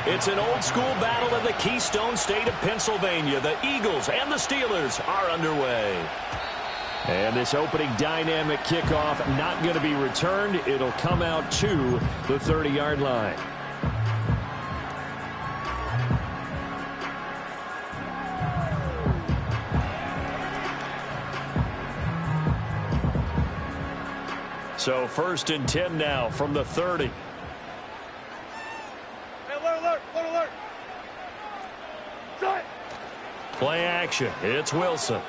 It's an old-school battle in the Keystone State of Pennsylvania. The Eagles and the Steelers are underway. And this opening dynamic kickoff not going to be returned. It'll come out to the 30-yard line. So 1st and 10 now from the 30. Hey, alert, alert, alert. Play action. It's Wilson.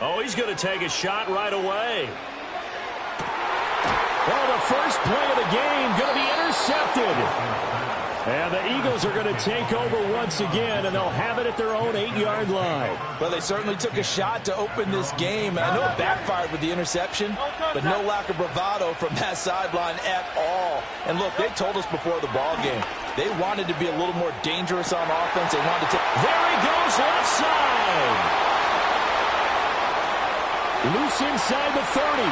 Oh, he's going to take a shot right away. Well, the first play of the game going to be intercepted. And the Eagles are going to take over once again, and they'll have it at their own 8-yard line. Well, they certainly took a shot to open this game. And I know it backfired with the interception, but no lack of bravado from that sideline at all. And look, they told us before the ball game, they wanted to be a little more dangerous on offense. They wanted to. There he goes, left side. Loose inside the 30.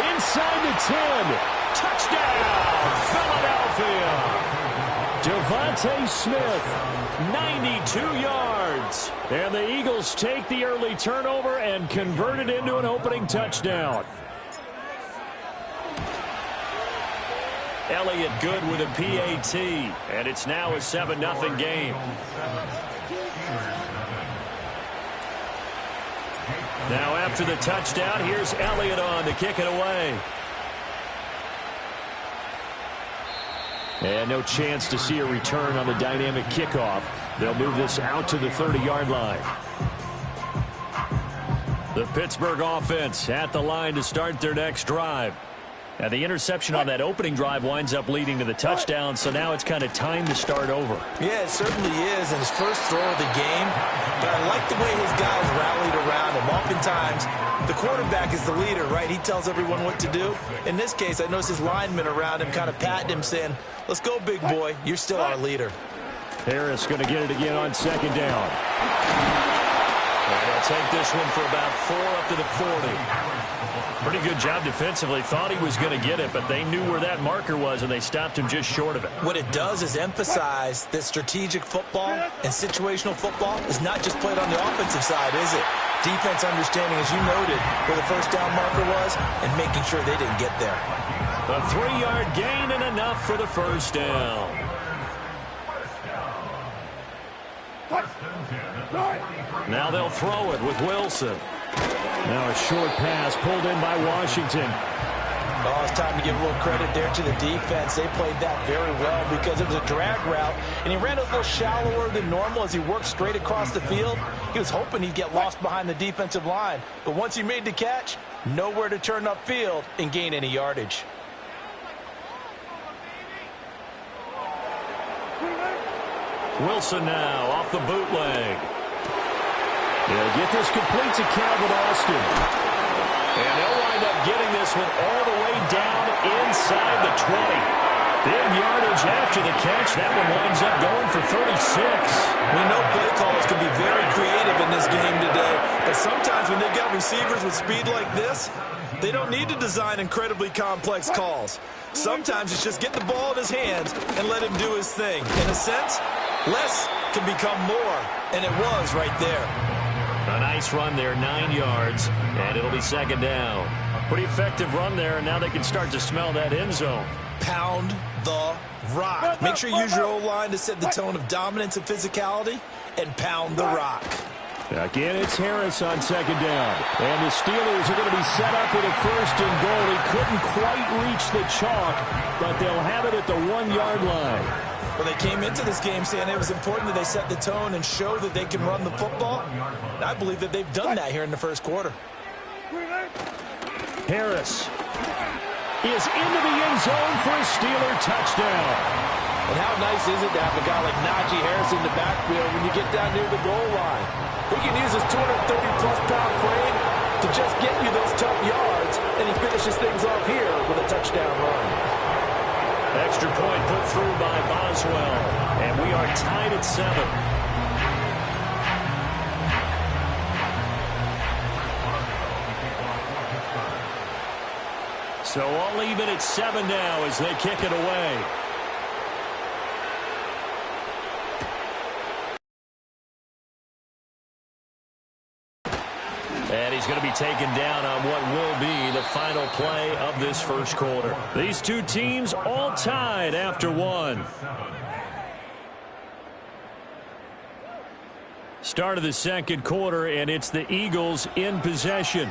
Inside the 10. Touchdown, Philadelphia. Devontae Smith, 92 yards. And the Eagles take the early turnover and convert it into an opening touchdown. Elliott good with a PAT. And it's now a 7-0 game. Now after the touchdown, here's Elliott on to kick it away. And no chance to see a return on the dynamic kickoff. They'll move this out to the 30-yard line. The Pittsburgh offense at the line to start their next drive. Now the interception on that opening drive winds up leading to the touchdown, so now it's kind of time to start over. Yeah, it certainly is, and his first throw of the game. But I like the way his guys rallied around him. Oftentimes, the quarterback is the leader, right? He tells everyone what to do. In this case, I noticed his linemen around him kind of patting him, saying, let's go, big boy. You're still our leader. Harris going to get it again on 2nd down. And they'll take this one for about 4 up to the 40. Pretty good job defensively. Thought he was going to get it, but they knew where that marker was, and they stopped him just short of it. What it does is emphasize that strategic football and situational football is not just played on the offensive side, is it? Defense understanding, as you noted, where the first down marker was and making sure they didn't get there. A 3-yard gain and enough for the first down. Now they'll throw it with Wilson. Now a short pass pulled in by Washington. Oh, it's time to give a little credit there to the defense. They played that very well because it was a drag route, and he ran a little shallower than normal as he worked straight across the field. He was hoping he'd get lost behind the defensive line, but once he made the catch, nowhere to turn upfield and gain any yardage. Wilson now off the bootleg. They'll get this complete to Calvin Austin. And they'll wind up getting this one all the way down inside the 20. Big yardage after the catch. That one winds up going for 36. We know play calls can be very creative in this game today, but sometimes when they've got receivers with speed like this, they don't need to design incredibly complex calls. Sometimes it's just get the ball in his hands and let him do his thing. In a sense, less can become more, and it was right there. A nice run there, 9 yards, and it'll be 2nd down. Pretty effective run there, and now they can start to smell that end zone. Pound the rock. Make sure you use your O-line to set the tone of dominance and physicality, and pound the rock. Again, it's Harris on 2nd down. And the Steelers are going to be set up with a 1st and goal. He couldn't quite reach the chalk, but they'll have it at the 1-yard line. Well, they came into this game saying it was important that they set the tone and show that they can run the football. And I believe that they've done that here in the first quarter. Harris is into the end zone for a Steeler touchdown. And how nice is it to have a guy like Najee Harris in the backfield when you get down near the goal line? He can use his 230-plus pound frame to just get you those tough yards, and he finishes things off here with a touchdown run. Extra point put through by Boswell, and we are tied at 7. So all even at 7 now as they kick it away. he's going to be taken down on what will be the final play of this first quarter. These two teams all tied after one. Start of the second quarter, and it's the Eagles in possession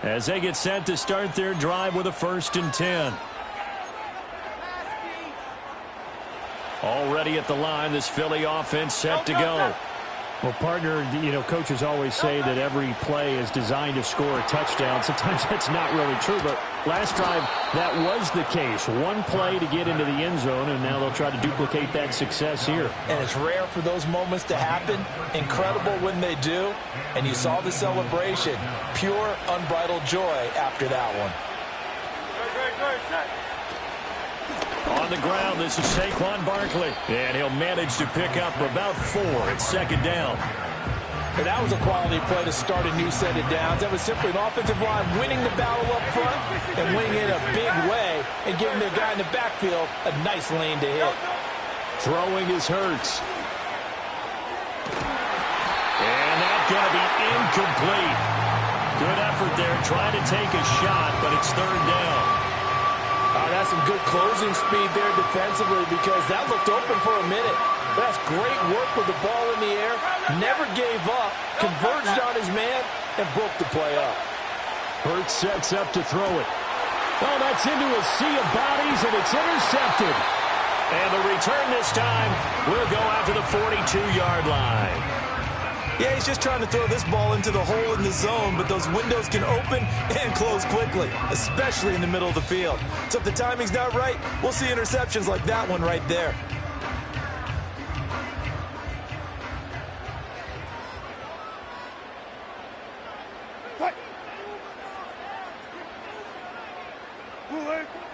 as they get set to start their drive with a 1st and 10. Already at the line, this Philly offense set to go. Well, partner, coaches always say that every play is designed to score a touchdown. Sometimes that's not really true, but last drive, that was the case. One play to get into the end zone, and now they'll try to duplicate that success here. And it's rare for those moments to happen. Incredible when they do. And you saw the celebration. Pure, unbridled joy after that one. On the ground, this is Saquon Barkley. And he'll manage to pick up about 4 at 2nd down. And that was a quality play to start a new set of downs. That was simply an offensive line winning the battle up front and winning it a big way and giving their guy in the backfield a nice lane to hit. Throwing is Hurts. And that's going to be incomplete. Good effort there, trying to take a shot, but it's 3rd down. That's some good closing speed there defensively because that looked open for a minute. That's great work with the ball in the air. Never gave up, converged on his man, and broke the play up. Hurts sets up to throw it. Well, that's into a sea of bodies, and it's intercepted. And the return this time will go out to the 42-yard line. Yeah, he's just trying to throw this ball into the hole in the zone, but those windows can open and close quickly, especially in the middle of the field. So if the timing's not right, we'll see interceptions like that one right there.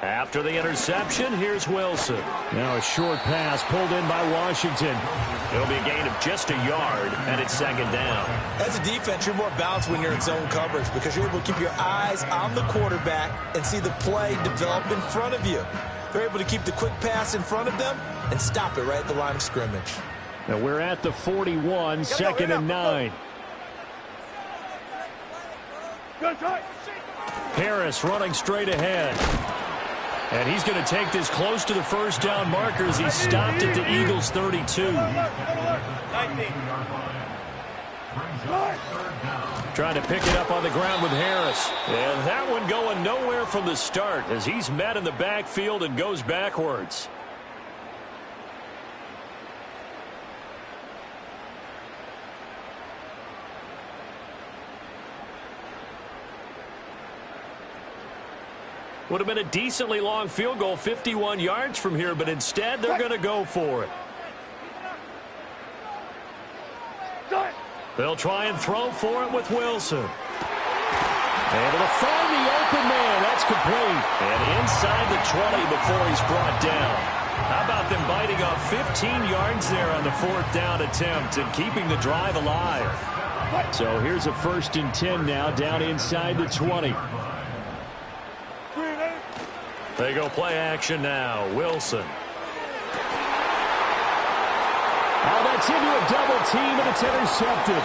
After the interception, here's Wilson. Now a short pass pulled in by Washington. It'll be a gain of just a yard, and it's 2nd down. As a defense, you're more balanced when you're in zone coverage because you're able to keep your eyes on the quarterback and see the play develop in front of you. They're able to keep the quick pass in front of them and stop it right at the line of scrimmage. Now we're at the 41, 2nd and 9. Harris running straight ahead. And he's going to take this close to the 1st down marker as he stopped at the Eagles' 32. Trying to pick it up on the ground with Harris. And that one going nowhere from the start as he's met in the backfield and goes backwards. Would have been a decently long field goal, 51 yards from here, but instead they're going to go for it. They'll try and throw for it with Wilson. Able to find the open man. That's complete. And inside the 20 before he's brought down. How about them biting off 15 yards there on the 4th down attempt and keeping the drive alive? So here's a 1st and 10 now down inside the 20. They go play action now. Wilson. Oh, that's into a double team, and it's intercepted.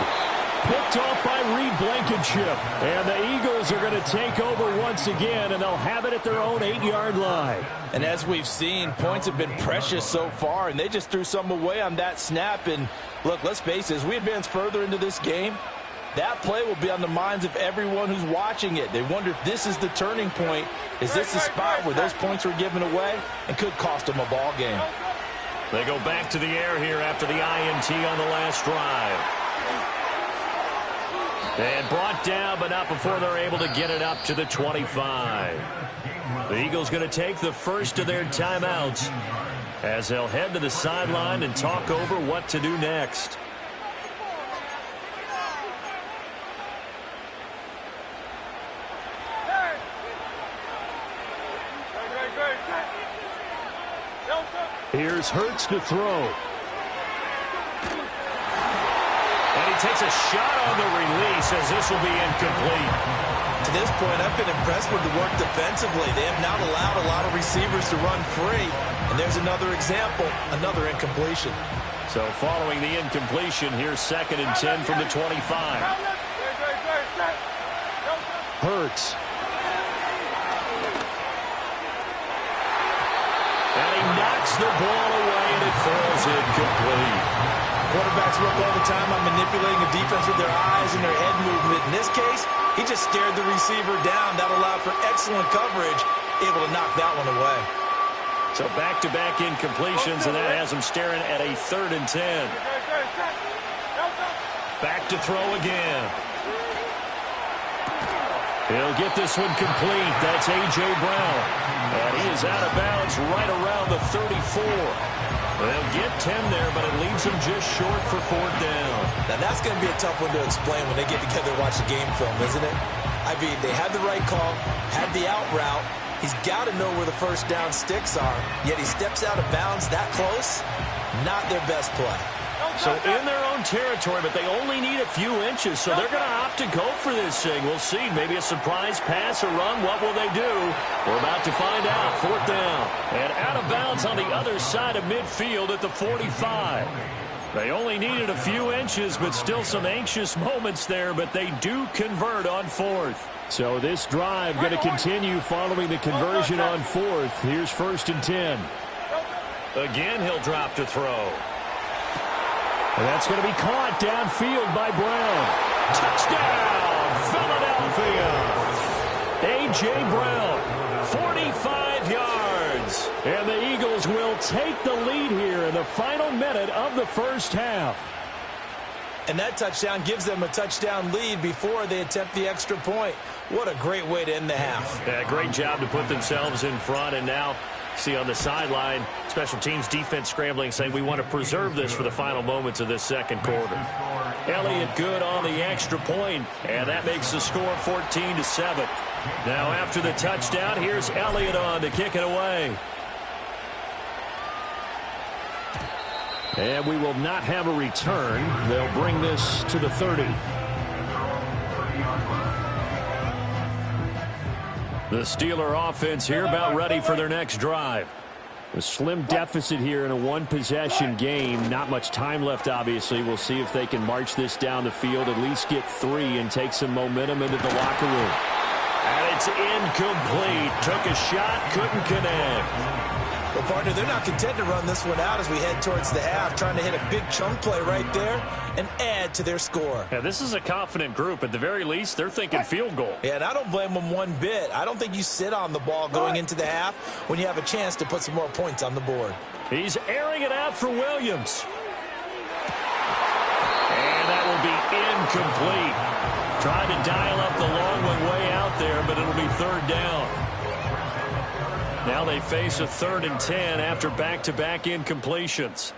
Picked off by Reed Blankenship. And the Eagles are going to take over once again, and they'll have it at their own 8-yard line. And as we've seen, points have been precious so far, and they just threw some away on that snap. And look, let's face it, as we advance further into this game, that play will be on the minds of everyone who's watching it. They wonder if this is the turning point. Is this the spot where those points were given away and could cost them a ball game? They go back to the air here after the INT on the last drive. And brought down, but not before they're able to get it up to the 25. The Eagles going to take the first of their timeouts as they'll head to the sideline and talk over what to do next. Here's Hurts to throw. And he takes a shot on the release as this will be incomplete. To this point, I've been impressed with the work defensively. They have not allowed a lot of receivers to run free. And there's another example, another incompletion. So following the incompletion, here's 2nd and 10 from the 25. Hurts. And he knocks the ball away, and it falls incomplete. Quarterbacks work all the time on manipulating a defense with their eyes and their head movement. In this case, he just stared the receiver down. That allowed for excellent coverage, able to knock that one away. So back-to-back incompletions, and that has him staring at a 3rd and 10. Back to throw again. He'll get this one complete. That's A.J. Brown. And he is out of bounds right around the 34. They'll get 10 there, but it leaves him just short for 4th down. Now, that's going to be a tough one to explain when they get together and watch the game film, isn't it? I mean, they had the right call, had the out route. He's got to know where the first down sticks are, yet he steps out of bounds that close. Not their best play. So in their own territory, but they only need a few inches, so they're going to opt to go for this thing. We'll see. Maybe a surprise pass or run. What will they do? We're about to find out. 4th down. And out of bounds on the other side of midfield at the 45. They only needed a few inches, but still some anxious moments there, but they do convert on 4th. So this drive going to continue following the conversion on 4th. Here's 1st and 10. Again, he'll drop to throw. And that's going to be caught downfield by Brown. Touchdown, Philadelphia. A.J. Brown, 45 yards. And the Eagles will take the lead here in the final minute of the first half. And that touchdown gives them a touchdown lead before they attempt the extra point. What a great way to end the half. Yeah, great job to put themselves in front, and now see on the sideline, special teams defense scrambling, saying we want to preserve this for the final moments of this second quarter. Elliott good on the extra point, and that makes the score 14-7. Now after the touchdown, here's Elliott on to kick it away. And we will not have a return. They'll bring this to the 30. The Steeler offense here about ready for their next drive. A slim deficit here in a one-possession game. Not much time left, obviously. We'll see if they can march this down the field, at least get 3, and take some momentum into the locker room. And it's incomplete. Took a shot, couldn't connect. Well, partner, they're not content to run this one out as we head towards the half, trying to hit a big chunk play right there and add to their score. Yeah, this is a confident group. At the very least, they're thinking field goal. Yeah, and I don't blame them one bit. I don't think you sit on the ball going into the half when you have a chance to put some more points on the board. He's airing it out for Williams. And that will be incomplete. Trying to dial up the long one way out there, but it'll be 3rd down. Now they face a 3rd and 10 after back-to-back incompletions.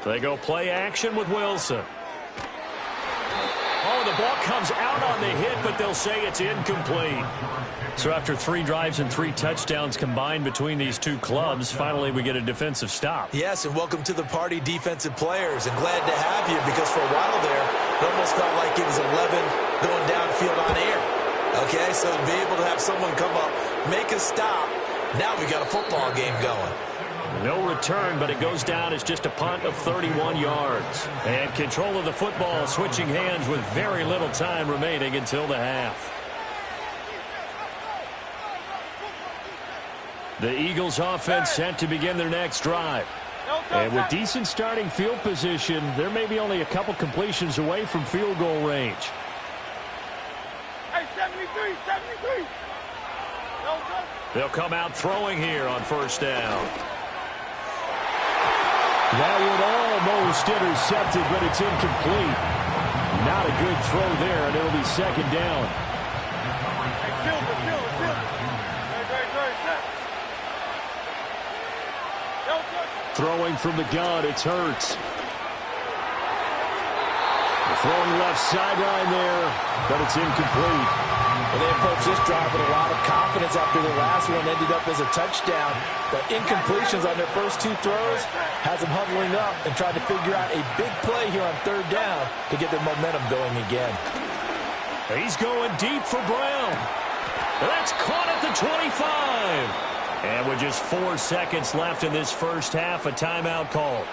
They go play action with Wilson. Oh, the ball comes out on the hit, but they'll say it's incomplete. So after 3 drives and 3 touchdowns combined between these two clubs, finally we get a defensive stop. Yes, and welcome to the party, defensive players, and glad to have you, because for a while there, it almost felt like it was 11 going downfield on air. Okay, so to be able to have someone come up, make a stop, now we got a football game going. No return, but it goes down as just a punt of 31 yards. And control of the football switching hands with very little time remaining until the half. The Eagles offense set to begin their next drive. And with decent starting field position, there may be only a couple completions away from field goal range. Hey, 73, 73. They'll come out throwing here on 1st down. That one almost intercepted, but it's incomplete. Not a good throw there, and it'll be 2nd down. Hey, Silver. Throwing from the gun, it's Hurts. Throwing left sideline there, but it's incomplete. Well, they approached this drive with a lot of confidence after the last one ended up as a touchdown. But incompletions on their first 2 throws has them huddling up and trying to figure out a big play here on 3rd down to get their momentum going again. He's going deep for Brown. That's caught at the 25. And with just 4 seconds left in this first half, a timeout called.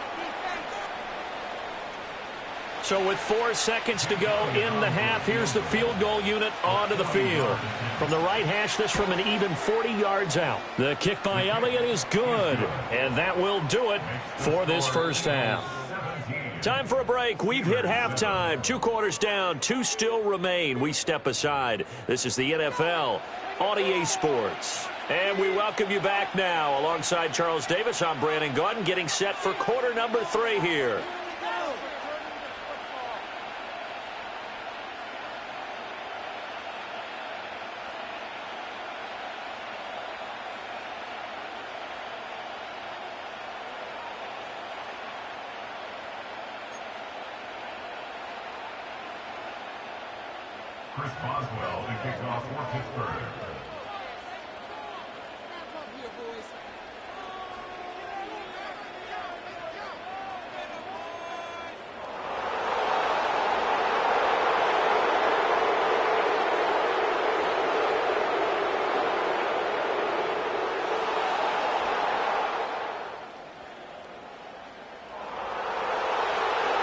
So with 4 seconds to go in the half, here's the field goal unit onto the field. From the right hash, this from an even 40 yards out. The kick by Elliott is good, and that will do it for this first half. Time for a break. We've hit halftime. 2 quarters down, 2 still remain. We step aside. This is the NFL on EA Sports. And we welcome you back now. Alongside Charles Davis, I'm Brandon Gaudin, getting set for quarter number 3 here. Chris Boswell to kick off for Pittsburgh.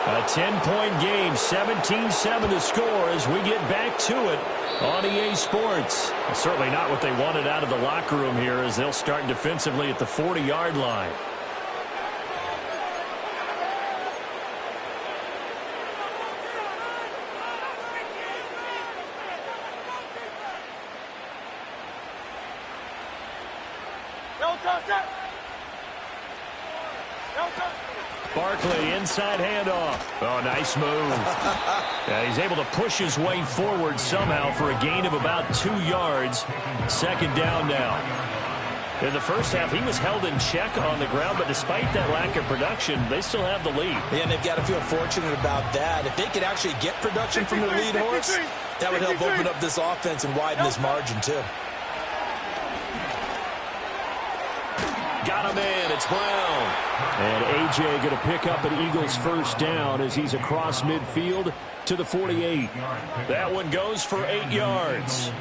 A 10-point game, 17-7 to score as we get back to it on EA Sports. Certainly not what they wanted out of the locker room here as they'll start defensively at the 40-yard line. Barkley, inside handoff. Oh, nice move. He's able to push his way forward somehow for a gain of about 2 yards. Second down now. In the first half, he was held in check on the ground, but despite that lack of production, they still have the lead. Yeah, and they've got to feel fortunate about that. If they could actually get production from their lead horse, that would help open up this offense and widen this margin, too. Got him in. It's Brown. And A.J. going to pick up an Eagles first down as he's across midfield to the 48. That one goes for 8 yards.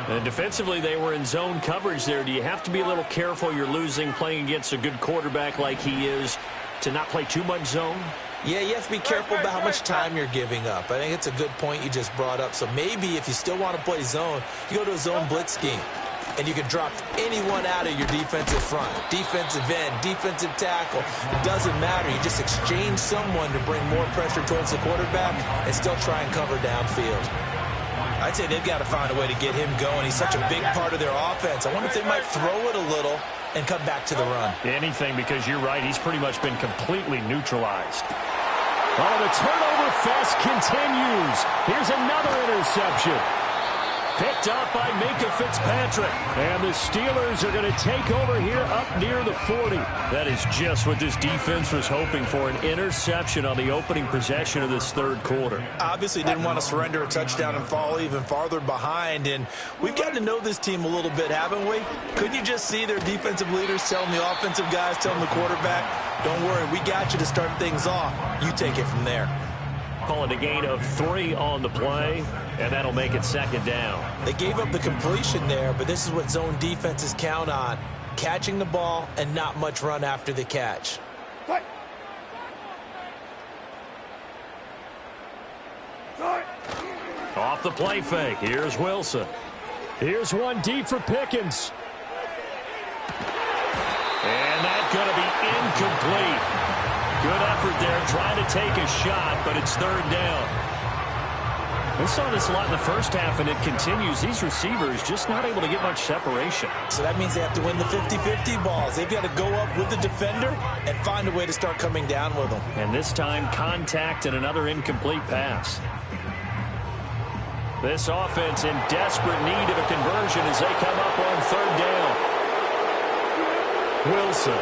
And defensively, they were in zone coverage there. Do you have to be a little careful? You're losing playing against a good quarterback like he is to not play too much zone? Yeah, you have to be careful about how much time you're giving up. I think it's a good point you just brought up. So maybe if you still want to play zone, you go to a zone blitz scheme. And you can drop anyone out of your defensive front. Defensive end, defensive tackle. Doesn't matter. You just exchange someone to bring more pressure towards the quarterback and still try and cover downfield. I'd say they've got to find a way to get him going. He's such a big part of their offense. I wonder if they might throw it a little and come back to the run. Anything, because you're right. He's pretty much been completely neutralized. Oh, the turnover fest continues. Here's another interception. Picked up by Minka Fitzpatrick. And the Steelers are going to take over here up near the 40. That is just what this defense was hoping for, an interception on the opening possession of this third quarter. Obviously didn't want to surrender a touchdown and fall even farther behind. And we've gotten to know this team a little bit, haven't we? Couldn't you just see their defensive leaders telling the offensive guys, telling the quarterback, don't worry, we got you to start things off. You take it from there. Call it a gain of 3 on the play, and that'll make it second down. They gave up the completion there, but this is what zone defenses count on. Catching the ball and not much run after the catch. Off the play fake. Here's Wilson. Here's one deep for Pickens. And that's going to be incomplete. Good effort there, trying to take a shot, but it's third down. We saw this a lot in the first half, and it continues. These receivers just not able to get much separation. So that means they have to win the 50-50 balls. They've got to go up with the defender and find a way to start coming down with them. And this time, contact and another incomplete pass. This offense in desperate need of a conversion as they come up on third down. Wilson.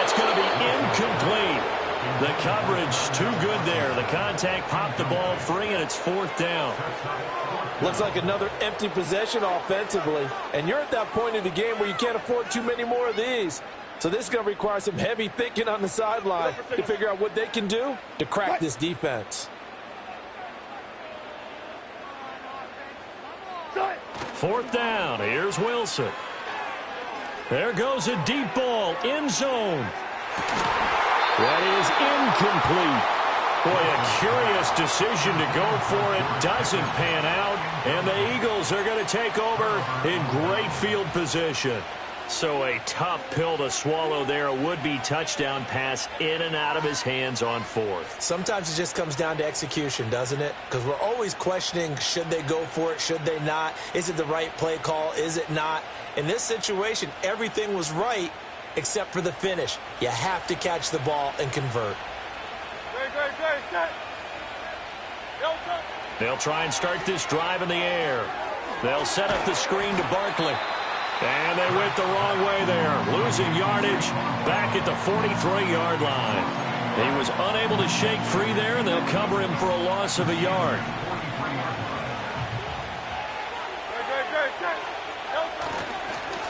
It's going to be incomplete. The coverage too good there. The contact popped the ball free, and it's fourth down. Looks like another empty possession offensively. And you're at that point in the game where you can't afford too many more of these. So this is going to require some heavy thinking on the sideline to figure out what they can do to crack this defense. Fourth down. Here's Wilson. There goes a deep ball, end zone. That is incomplete. Boy, a curious decision to go for it. Doesn't pan out. And the Eagles are going to take over in great field position. So a tough pill to swallow there. A would-be touchdown pass in and out of his hands on fourth. Sometimes it just comes down to execution, doesn't it? Because we're always questioning, should they go for it, should they not? Is it the right play call, is it not? In this situation, everything was right except for the finish. You have to catch the ball and convert. They'll try and start this drive in the air. They'll set up the screen to Barkley. And they went the wrong way there, losing yardage back at the 43-yard line. He was unable to shake free there, and they'll cover him for a loss of a yard.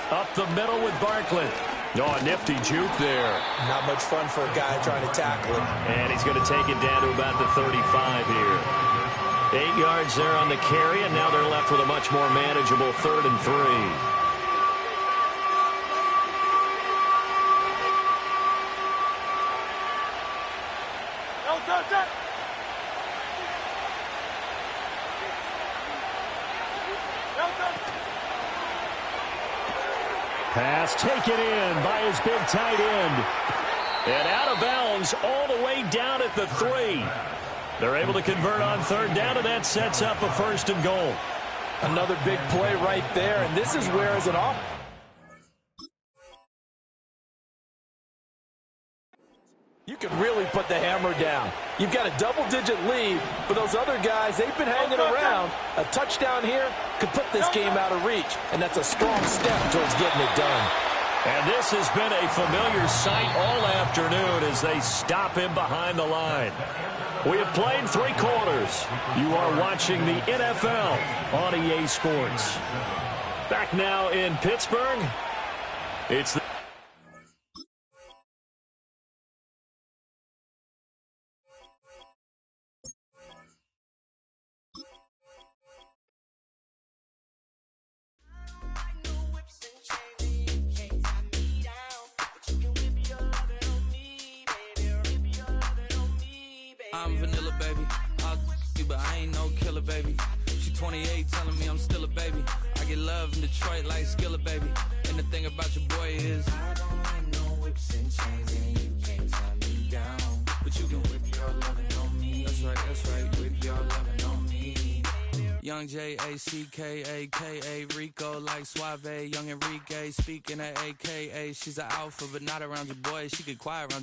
Up the middle with Barkley. Oh, a nifty juke there. Not much fun for a guy trying to tackle him. And he's going to take it down to about the 35 here. 8 yards there on the carry, and now they're left with a much more manageable 3rd and 3. Pass taken in by his big tight end. And out of bounds all the way down at the 3. They're able to convert on 3rd down, and that sets up a 1st and goal. Another big play right there, and this is where as an offense, you can really put the hammer down. You've got a double-digit lead, but those other guys, they've been hanging around. A touchdown here could put this game out of reach, and that's a strong step towards getting it done. And this has been a familiar sight all afternoon as they stop him behind the line. We have played 3 quarters. You are watching the NFL on EA Sports. Back now in Pittsburgh, it's the I'm vanilla, baby. I'll you, but I ain't no killer, baby. She 28, telling me I'm still a baby. I get love in Detroit like Skilla, baby. And the thing about your boy is I don't like no whips and chains, and you can't tie me down. But you can whip your lovin' on me. That's right, whip your lovin' on me. Young J-A-C-K-A-K-A, Rico like Suave, young Enrique, speaking at AKA. She's an alpha, but not around your boy. She get quiet around your